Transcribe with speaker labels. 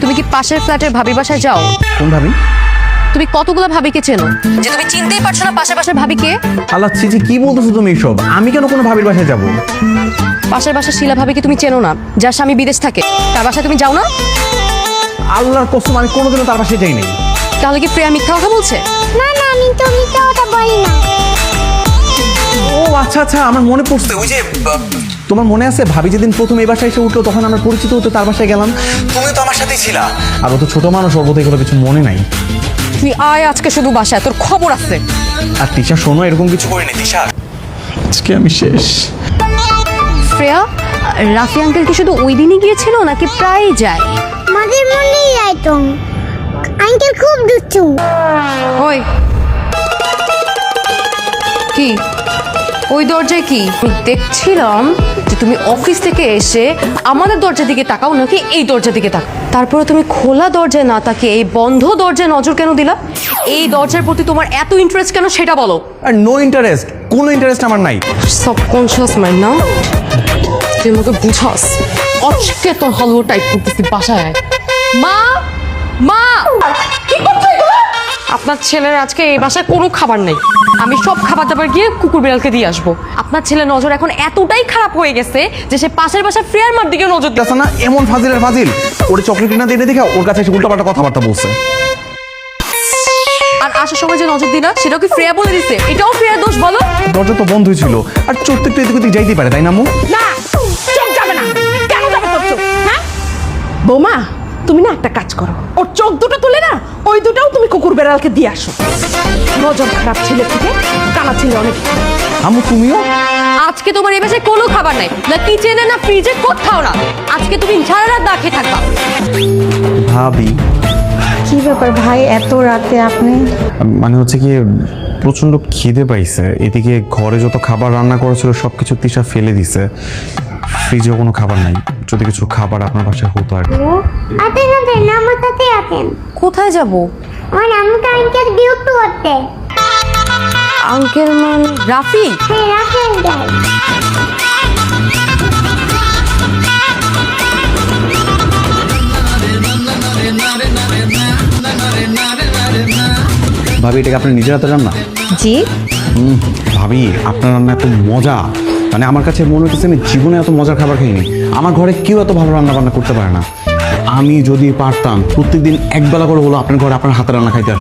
Speaker 1: তুমি কি পাশের ফ্ল্যাটের ভাবি বাসায় যাও?
Speaker 2: কোন ভাবি?
Speaker 1: তুমি কতগুলো ভাবিকে চেনো যে তুমি চিনতেই পারছো না পাশের বাসার ভাবি কে?
Speaker 2: আল্লাহ চিচি কি বলতেছো তুমি এইসব? আমি কেন কোনো ভাবির বাসায় যাব?
Speaker 1: পাশের বাসার শিলা ভাবিকে তুমি চেনো না, যার স্বামী বিদেশ থাকে, তার বাসায় তুমি যাও না?
Speaker 2: আল্লাহর কসম আমি কোনোদিনও তার বাসায় যাই নাই।
Speaker 1: তাহলে কি প্রিয়া মিথ্যা কথা বলছে?
Speaker 3: না না, আমি তো মিথ্যা কথা বলি না।
Speaker 2: ও আচ্ছা আচ্ছা, আমার মনে পড়ছে। ওই যে তোমার মনে আছে ভাবি যেদিন প্রথম এই বাসায় এসে উঠলো তখন আমরা পরিচিত হতে তার বাসায় গেলাম, তুমি তো আমার সাথেই ছিলা। আর ও তো ছোট মানুষ, ওর বোধহয় এগুলো কিছু মনে নাই।
Speaker 1: তুই আয় আজকে শুধু বাসায়, তোর খবর আছে।
Speaker 2: আর তিশা শোনো, এরকম কিছু করিনি তিশা, আজকে আমি শেষ।
Speaker 1: প্রিয়া, রাফি আঙ্কেল কি শুধু ওই দিনই গিয়েছিল নাকি প্রায়ই যায়?
Speaker 3: মাঝে মধ্যেই যাইতো। আঙ্কেল খুব দুষ্টু।
Speaker 1: ওই কি ওই দরজায় কি? আমি দেখছিলাম যে তুমি অফিস থেকে এসে আমাদের দরজার দিকে তাকাও নাকি এই দরজার দিকে তাকাও। তারপরে তুমি খোলা দরজায় না তাকিয়ে এই বন্ধ দরজায় নজর কেন দিলা? এই দরজার প্রতি তোমার এত ইন্টারেস্ট কেন সেটা বলো।
Speaker 2: আর নো ইন্টারেস্ট, কোনো ইন্টারেস্ট আমার নাই।
Speaker 1: সাবকনশিয়াস মাইন্ড না, তুই আমাকে বুঝাস। আজকে তোর হালুয়া টাইপ করতেছি বাসায়। মা মা, কি করছো এগুলো? আপনার ছেলের আজকে এই বাসায় কোনো খাবার নেই। আমি সব খাবার দাবার গিয়ে কুকুর বিড়ালকে দিয়ে আসবো। আপনার ছেলের নজর এখন এতটাই খারাপ হয়ে গেছে যে সে পাশের বাসায় ফ্রেয়ার মার দিকে নজর দিচ্ছে।
Speaker 2: না এমন ফাজিলের ফাজিল, ওর চকলেট কিনা দিয়ে দেখা ওর কাছে এসে উল্টাপাল্টা কথাবার্তা বলছে।
Speaker 1: আর আসার সময় যে নজর দিনা সেটাও কি ফ্রেয়া বলে দিছে? এটাও ফ্রেয়ার দোষ বলো?
Speaker 2: দরজা তো বন্ধই ছিল, আর চোখ তো একটু এদিক ওদিক যাইতেই পারে, তাই না মু?
Speaker 4: না, চোখ যাবে না। কেন যাবে তোর চোখ? হ্যাঁ বৌমা, তুমি না একটা কাজ করো, ওর চোখ দুটো তুলে না ওই দুটাও তুমি কুকুর বেড়ালকে দিয়ে আসো। নজর খারাপ ছেলে থেকে কানা ছেলে অনেক।
Speaker 2: আমু তুমিও?
Speaker 1: আজকে তোমার এই বাসায় কোনো খাবার নাই, না কিচেনে না ফ্রিজে, কোথাও না। আজকে তুমি সারা রাত না খেয়ে থাকবা।
Speaker 2: ভাবি
Speaker 5: কি ব্যাপার ভাই, এত রাতে আপনি?
Speaker 2: মানে হচ্ছে কি, প্রচন্ড খিদে পাইছে। এদিকে ঘরে যত খাবার রান্না করেছিল সবকিছু তিশা ফেলে দিছে, ফ্রিজেও কোনো খাবার নাই। যদি কিছু খাবার আপনার বাসায় হতো আর কি।
Speaker 3: আতেন আতেন, আমার সাথে আতেন।
Speaker 1: কোথায় যাব?
Speaker 3: আমার আম্মুকে আঙ্কেল বিরক্ত করতে।
Speaker 1: আঙ্কেল মান রাফি?
Speaker 3: হ্যাঁ, রাখি আঙ্কেল।
Speaker 2: ভাবি এটাকে আপনার নিজের হাতে রান্না?
Speaker 1: জি।
Speaker 2: ভাবি আপনার রান্না এত মজা, মানে আমার কাছে মনে হচ্ছে আমি জীবনে এত মজার খাবার খাইনি। আমার ঘরে কেউ এত ভালো রান্না বান্না করতে পারে না। আমি যদি পারতাম প্রত্যেকদিন একবেলা করে হলো আপনার ঘরে আপনার হাতে রান্না খাইতে।